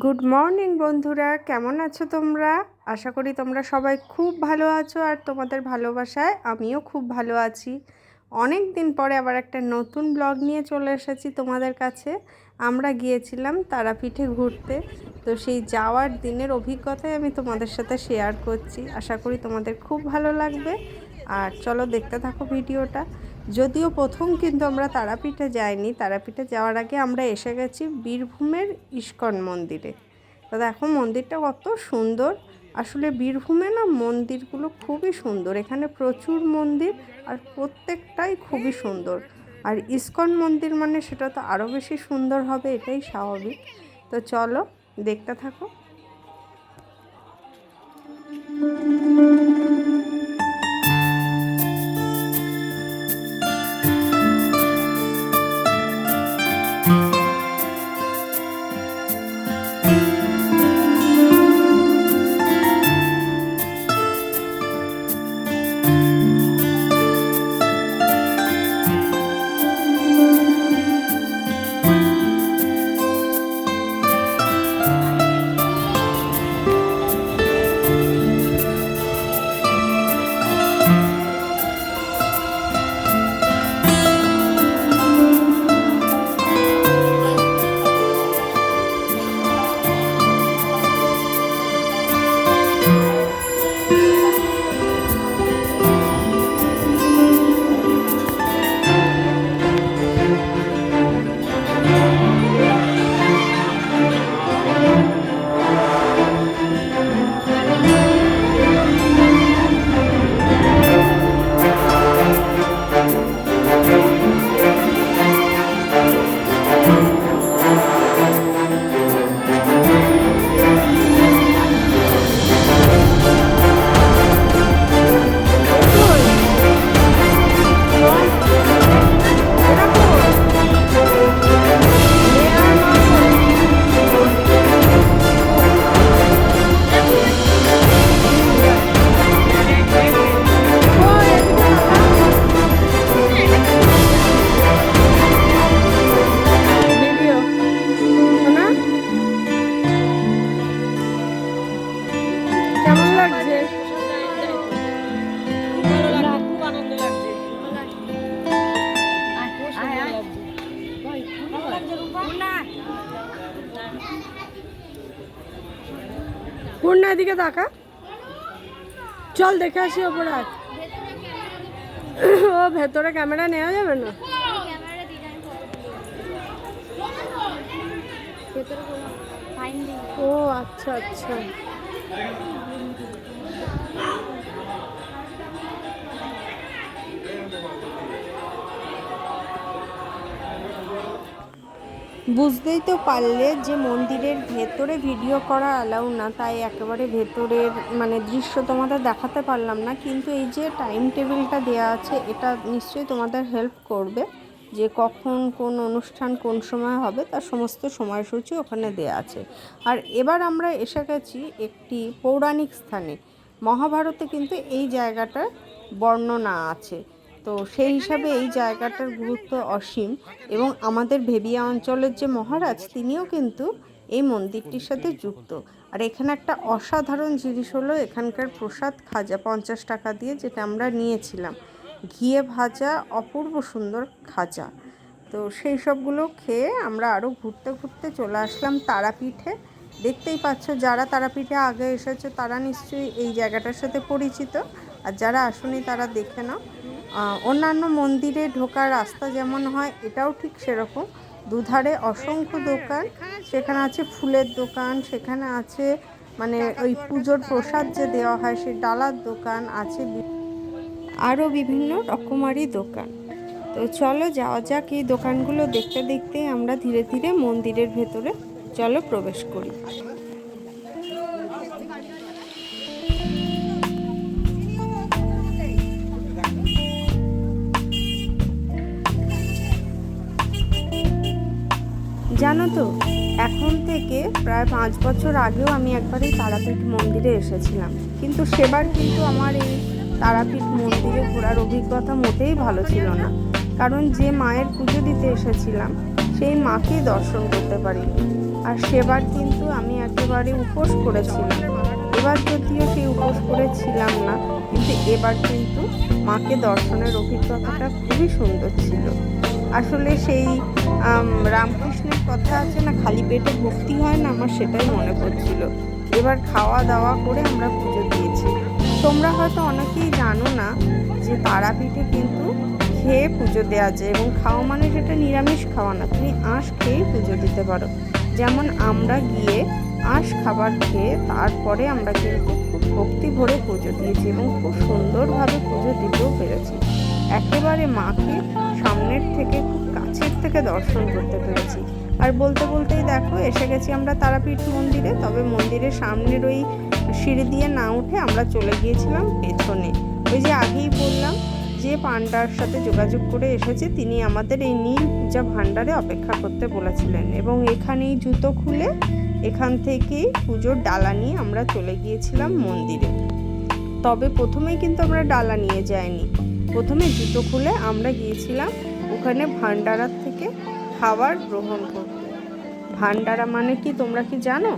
Good morning বন্ধুরা, কেমন আছো তোমরা? আশা করি তোমরা সবাই খুব ভালো আছো, আর তোমাদের ভালোবাসায় আমিও খুব ভালো আছি। অনেক দিন পরে আবার একটা নতুন ব্লগ নিয়ে চলে এসেছি তোমাদের কাছে। আমরা গিয়েছিলাম তারাপীঠে ঘুরতে, তো সেই যাওয়ার দিনের অভিজ্ঞতাই আমি তোমাদের সাথে শেয়ার করছি। আশা করি তোমাদের খুব ভালো লাগবে, আর চলো দেখতে থাকো ভিডিওটা। যদিও প্রথম কিন্তু আমরা তারাপীঠে যাইনি, তারাপীঠে যাওয়ার আগে আমরা এসে গেছি বীরভূমের ইস্কন মন্দিরে। তো দেখো মন্দিরটা কত সুন্দর। আসলে বীরভূমে না মন্দিরগুলো খুবই সুন্দর, এখানে প্রচুর মন্দির আর প্রত্যেকটাই খুবই সুন্দর। আর ইস্কন মন্দির মানে সেটা তো আরও বেশি সুন্দর হবে, এটাই স্বাভাবিক। তো চলো দেখতে থাকো। পূর্ণার দিকে তাকা, চল দেখে আসি ওপরে। ও ভেতরে ক্যামেরা নেওয়া যাবে না? ও আচ্ছা আচ্ছা। বুঝতেই তো পারলে যে মন্দিরের ভেতরে ভিডিও করা অ্যালাউ না, তাই একেবারে ভেতরের মানে দৃশ্য তোমাদের দেখাতে পারলাম না। কিন্তু এই যে টাইম টেবিলটা দেওয়া আছে, এটা নিশ্চয়ই তোমাদের হেল্প করবে যে কখন কোন অনুষ্ঠান কোন সময় হবে, তার সমস্ত সময়সূচি ওখানে দেওয়া আছে। আর এবার আমরা এসে গেছি একটি পৌরাণিক স্থানে। মহাভারতে কিন্তু এই জায়গাটার বর্ণনা আছে, তো সেই হিসাবে এই জায়গাটার গুরুত্ব অসীম। এবং আমাদের ভেবিয়া অঞ্চলের যে মহারাজ, তিনিও কিন্তু এই মন্দিরটির সাথে যুক্ত। আর এখানে একটা অসাধারণ জিনিস হলো এখানকার প্রসাদ খাজা, 50 টাকা দিয়ে, যেটা আমরা নিয়েছিলাম। ঘিয়ে ভাজা অপূর্ব সুন্দর খাজা। তো সেই সবগুলো খেয়ে আমরা আরও ঘুরতে ঘুরতে চলে আসলাম তারাপীঠে। দেখতেই পাচ্ছ, যারা তারাপীঠে আগে এসেছে তারা নিশ্চয়ই এই জায়গাটার সাথে পরিচিত, আর যারা আসেনি তারা দেখে নাও। অন্যান্য মন্দিরে ঢোকার রাস্তা যেমন হয়, এটাও ঠিক সেরকম। দুধারে অসংখ্য দোকান, সেখানে আছে ফুলের দোকান, সেখানে আছে মানে ওই পুজোর প্রসাদ যে দেওয়া হয় সেই ডালার দোকান আছে, আরও বিভিন্ন রকমারি দোকান। তো চলো যাওয়া যাক, এই দোকানগুলো দেখতে দেখতে আমরা ধীরে ধীরে মন্দিরের ভেতরে চলো প্রবেশ করি। জানো তো, এখন থেকে প্রায় 5 বছর আগেও আমি একবার এই তারাপীঠ মন্দিরে এসেছিলাম, কিন্তু সেবার কিন্তু আমার এই তারাপীঠ মন্দিরে ঘোরার অভিজ্ঞতা মোটেই ভালো ছিল না, কারণ যে মায়ের পুজো দিতে এসেছিলাম সেই মাকেই দর্শন করতে পারিনি। আর সেবার কিন্তু আমি একেবারে উপোস করেছিলাম। এবার যদিও সেই উপোস করেছিলাম না, কিন্তু এবার কিন্তু মাকে দর্শনের অভিজ্ঞতাটা খুবই সুন্দর ছিল। আসলে সেই রামকৃষ্ণের কথা আছে না, খালি পেটে ভক্তি হয় না, আমার সেটাই মনে পড়ছিল। এবার খাওয়া দাওয়া করে আমরা পুজো দিয়েছি। তোমরা হয়তো অনেকেই জানো না যে তারাপীঠে কিন্তু খেয়ে পুজো দেওয়া যায়, এবং খাওয়া মানে সেটা নিরামিষ খাওয়া না, তুমি আঁশ খেয়েই পুজো দিতে পারো। যেমন আমরা গিয়ে আঁশ খাবার খেয়ে তারপরে আমরা কিন্তু খুব ভক্তি ভরে পুজো দিয়েছি এবং খুব সুন্দরভাবে পুজো দিতেও পেরেছি। একেবারে মাকে সামনের থেকে খুব কাছের থেকে দর্শন করতে পেরেছি। আর বলতে বলতেই দেখো এসে গেছি আমরা তারাপীঠ মন্দিরে। তবে মন্দিরের সামনের ওই সিঁড়ি দিয়ে না উঠে আমরা চলে গিয়েছিলাম পেছনে। ওই যে আগেই বললাম যে পান্ডার সাথে যোগাযোগ করে এসেছে, তিনি আমাদের এই নীল পূজা ভাণ্ডারে অপেক্ষা করতে বলেছিলেন, এবং এখানেই জুতো খুলে এখান থেকেই পুজোর ডালা নিয়ে আমরা চলে গিয়েছিলাম মন্দিরে। তবে প্রথমেই কিন্তু আমরা ডালা নিয়ে যাইনি, প্রথমে জুতো খুলে আমরা গিয়েছিলাম ওখানে ভান্ডারার থেকে খাবার গ্রহণ করতে। ভান্ডারা মানে কি তোমরা কি জানো?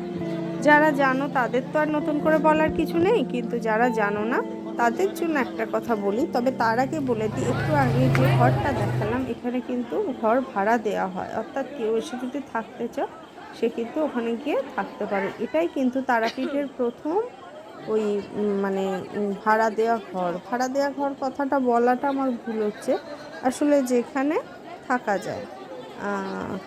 যারা জানো তাদের তো আর নতুন করে বলার কিছু নেই, কিন্তু যারা জানো না তাদের জন্য একটা কথা বলি। তবে তার আগে বলে দিই, একটু আগে যে ঘরটা দেখালাম এখানে কিন্তু ঘর ভাড়া দেওয়া হয়, অর্থাৎ কেউ এসে যদি থাকতে চাও সে কিন্তু ওখানে গিয়ে থাকতে পারে। এটাই কিন্তু তারাপীঠের প্রথম ওই মানে ভাড়া দেওয়া ঘর কথাটা বলাটা আমার ভুল হচ্ছে, আসলে যেখানে থাকা যায়।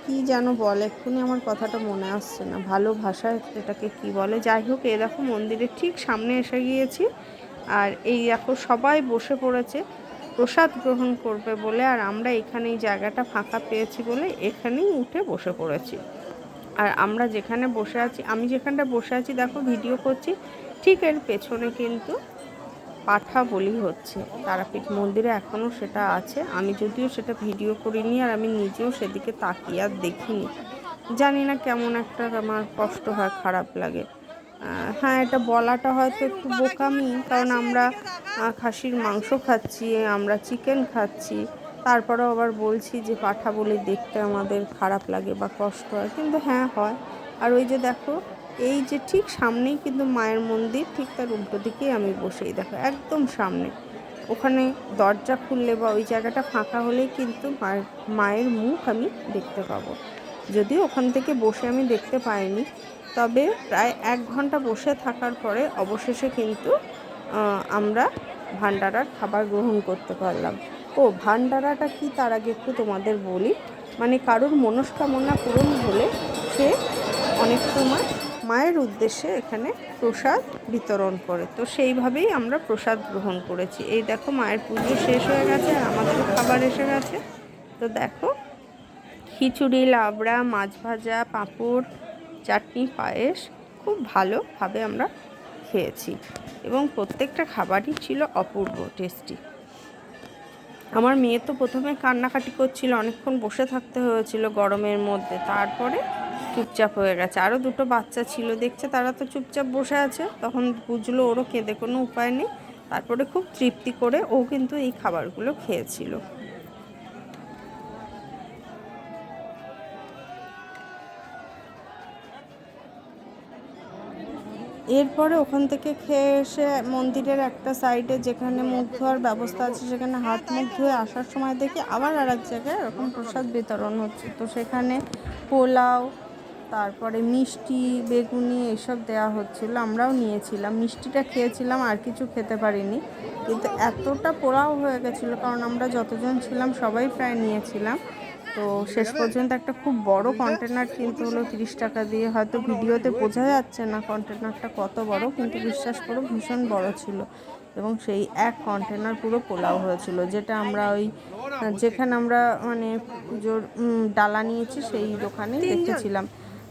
কি যেন বলে, এক্ষুনি আমার কথাটা মনে আসছে না, ভালো ভাষায় এটাকে কি বলে। যাই হোক, এই দেখো মন্দিরের ঠিক সামনে এসে গিয়েছি। আর এই দেখো সবাই বসে পড়েছে প্রসাদ গ্রহণ করবে বলে, আর আমরা এখানে এই জায়গাটা ফাঁকা পেয়েছি বলে এখানেই উঠে বসে পড়েছি। আর আমরা যেখানে বসে আছি, আমি যেখানটা বসে আছি দেখো ভিডিও করছি, ঠিক এর পেছনে কিন্তু পাঠা বলি হচ্ছে। তারাপীঠ মন্দিরে এখনও সেটা আছে। আমি যদিও সেটা ভিডিও করিনি, আর আমি নিজেও সেদিকে তাকিয়ে আর দেখিনি। জানি না, কেমন একটা আমার কষ্ট হয়, খারাপ লাগে। হ্যাঁ, এটা বলাটা হয়তো একটু বোকামি, কারণ আমরা খাসির মাংস খাচ্ছি, আমরা চিকেন খাচ্ছি, তারপরেও আবার বলছি যে পাঠা বলি দেখতে আমাদের খারাপ লাগে বা কষ্ট হয়, কিন্তু হ্যাঁ হয়। আর ওই যে দেখো এই যে ঠিক সামনেই কিন্তু মায়ের মন্দির, ঠিক তার উল্টো দিকেই আমি বসেই দেখো একদম সামনে। ওখানে দরজা খুললে বা ওই জায়গাটা ফাঁকা হলেই কিন্তু মায়ের মুখ আমি দেখতে পাবো। যদিও ওখান থেকে বসে আমি দেখতে পাইনি, তবে প্রায় 1 ঘন্টা বসে থাকার পরে অবশেষে কিন্তু আমরা ভান্ডারার খাবার গ্রহণ করতে পারলাম। ও ভান্ডারাটা কি তার আগে একটু তোমাদের বলি, মানে কারোর মনস্কামনা পূরণ হলে সে অনেক সময় মায়ের উদ্দেশ্যে এখানে প্রসাদ বিতরণ করে, তো সেইভাবেই আমরা প্রসাদ গ্রহণ করেছি। এই দেখো মায়ের পুজো শেষ হয়ে গেছে আর আমাদের খাবার এসে গেছে। তো দেখো খিচুড়ি, লাবড়া, মাছ ভাজা, পাঁপড়, চাটনি, পায়েস খুব ভালোভাবে আমরা খেয়েছি, এবং প্রত্যেকটা খাবারই ছিল অপূর্ব টেস্টি। আমার মেয়ে তো প্রথমে কান্নাকাটি করছিল, অনেকক্ষণ বসে থাকতে হয়েছিল গরমের মধ্যে, তারপরে চুপচাপ হয়ে গেছে। আরও 2টো বাচ্চা ছিল, দেখছে তারা তো চুপচাপ বসে আছে, তখন বুঝলো ওরও কেঁদে কোনো উপায় নেই, তারপরে খুব তৃপ্তি করে ও কিন্তু এই খাবারগুলো খেয়েছিল। এরপরে ওখান থেকে খেয়ে এসে মন্দিরের একটা সাইডে যেখানে মুখ ধোয়ার ব্যবস্থা আছে সেখানে হাত মুখ ধুয়ে আসার সময় দেখি আবার আর এক জায়গায় এরকম প্রসাদ বিতরণ হচ্ছে। তো সেখানে পোলাও, তারপরে মিষ্টি, বেগুনি এইসব দেওয়া হচ্ছিলো, আমরাও নিয়েছিলাম। মিষ্টিটা খেয়েছিলাম, আর কিছু খেতে পারিনি, কিন্তু এতটা পোলাও হয়ে গেছিলো, কারণ আমরা যতজন ছিলাম সবাই প্রায় নিয়েছিলাম। তো শেষ পর্যন্ত একটা খুব বড় কন্টেনার কিনতে হলো 30 টাকা দিয়ে। হয়তো ভিডিওতে বোঝা যাচ্ছে না কন্টেনারটা কত বড়, কিন্তু বিশ্বাস করো ভীষণ বড় ছিল, এবং সেই এক কন্টেনার পুরো পোলাও হয়েছিল, যেটা আমরা ওই যেখানে আমরা মানে পুজোর ডালা নিয়েছি সেই দোকানেই দেখেছিলাম।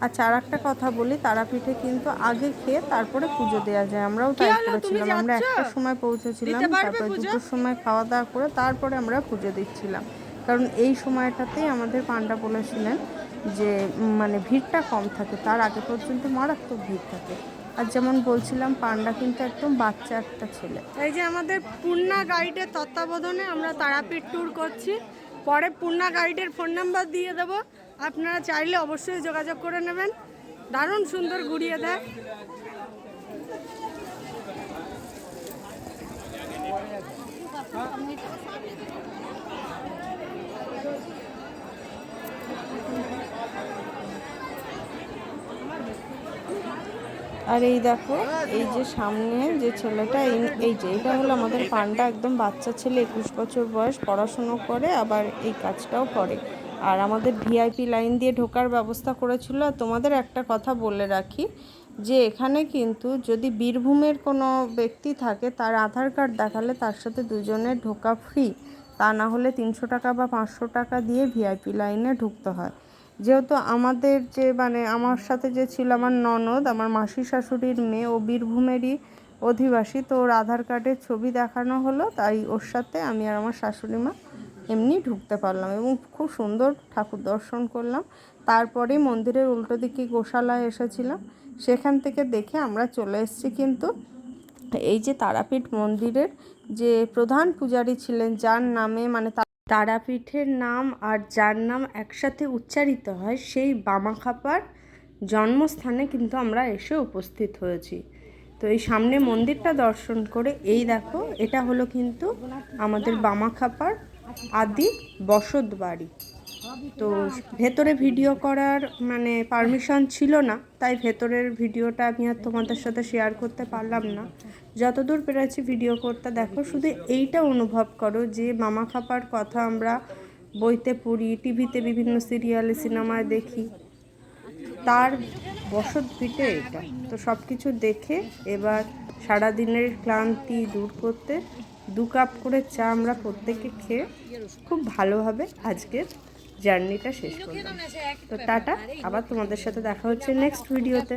আচ্ছা, আর একটা কথা বলি, তারাপীঠে কিন্তু আগে খেয়ে তারপরে পুজো দেওয়া যায়, আমরাও তাই করেছিলাম। আমরা 1টার সময় পৌঁছেছিলাম, তারপরে 2টোর সময় খাওয়া দাওয়া করে তারপরে আমরা পুজো দিচ্ছিলাম, কারণ এই সময়টাতেই আমাদের পান্ডা বলেছিলেন যে মানে ভিড়টা কম থাকে, তার আগে পর্যন্ত মারাত্মক ভিড় থাকে। আর যেমন বলছিলাম পান্ডা কিন্তু একদম বাচ্চা একটা ছেলে। এই যে আমাদের পূর্ণা গাইডের তত্ত্বাবধানে আমরা তারাপীঠ ট্যুর করছি। পরে পূর্ণা গাইডের ফোন নাম্বার দিয়ে দেবো, আপনারা চাইলে অবশ্যই যোগাযোগ করে নেবেন। দারুণ সুন্দর ঘুরিয়ে দেয়। আর এই দেখো, এই যে সামনে যে ছেলেটা, এই যে এটা হলো আমাদের পান্ডা, একদম বাচ্চা ছেলে, 21 বছর বয়স, পড়াশুনো করে আবার এই কাজটাও করে। আর আমাদের ভিআইপি লাইন দিয়ে ঢোকার ব্যবস্থা করেছিল। তোমাদের একটা কথা বলে রাখি যে এখানে কিন্তু যদি বীরভূমের কোনো ব্যক্তি থাকে তার আধার কার্ড দেখালে তার সাথে দুজনের ঢোকা ফ্রি, তা না হলে 300 টাকা বা 500 টাকা দিয়ে ভিআইপি লাইনে ঢুকতে হয়। যেহেতু আমাদের যে মানে আমার সাথে যে ছিল আমার ননদ, আমার মাসি শাশুড়ির মেয়ে, ও বীরভূমেরই অধিবাসী, তো ওর আধার কার্ডের ছবি দেখানো হলো, তাই ওর সাথে আমি আর আমার শাশুড়ি মা এমনি ঢুকতে পারলাম এবং খুব সুন্দর ঠাকুর দর্শন করলাম। তারপরেই মন্দিরের উল্টো দিকে গোশালায় এসেছিলাম, সেখান থেকে দেখে আমরা চলে এসেছি কিন্তু এই যে তারাপীঠ মন্দিরের যে প্রধান পূজারী ছিলেন, যার নামে মানে তারাপীঠের নাম আর যার নাম একসাথে উচ্চারিত হয়, সেই বামাখ্যাপার জন্মস্থানে কিন্তু আমরা এসে উপস্থিত হয়েছি। তো এই সামনে মন্দিরটা দর্শন করে এই দেখো, এটা হলো কিন্তু আমাদের বামাখ্যাপার আদি বসত বাড়ি। তো ভেতরে ভিডিও করার মানে পারমিশন ছিল না, তাই ভেতরের ভিডিওটা আমি আর তোমাদের সাথে শেয়ার করতে পারলাম না। যতদূর পেরেছি ভিডিও করতে। দেখো, শুধু এইটা অনুভব করো যে বামাখ্যাপার কথা আমরা বইতে পড়ি, টিভিতে বিভিন্ন সিরিয়ালে সিনেমায় দেখি, তার বসত ভিটে এটা। তো সব কিছু দেখে এবার সারাদিনের ক্লান্তি দূর করতে 2 কাপ করে চা আমরা প্রত্যেকে খেয়ে খুব ভালোভাবে আজকের জার্নিটা শেষ করলাম। তো টাটা, আবার তোমাদের সাথে দেখা হচ্ছে নেক্সট ভিডিওতে।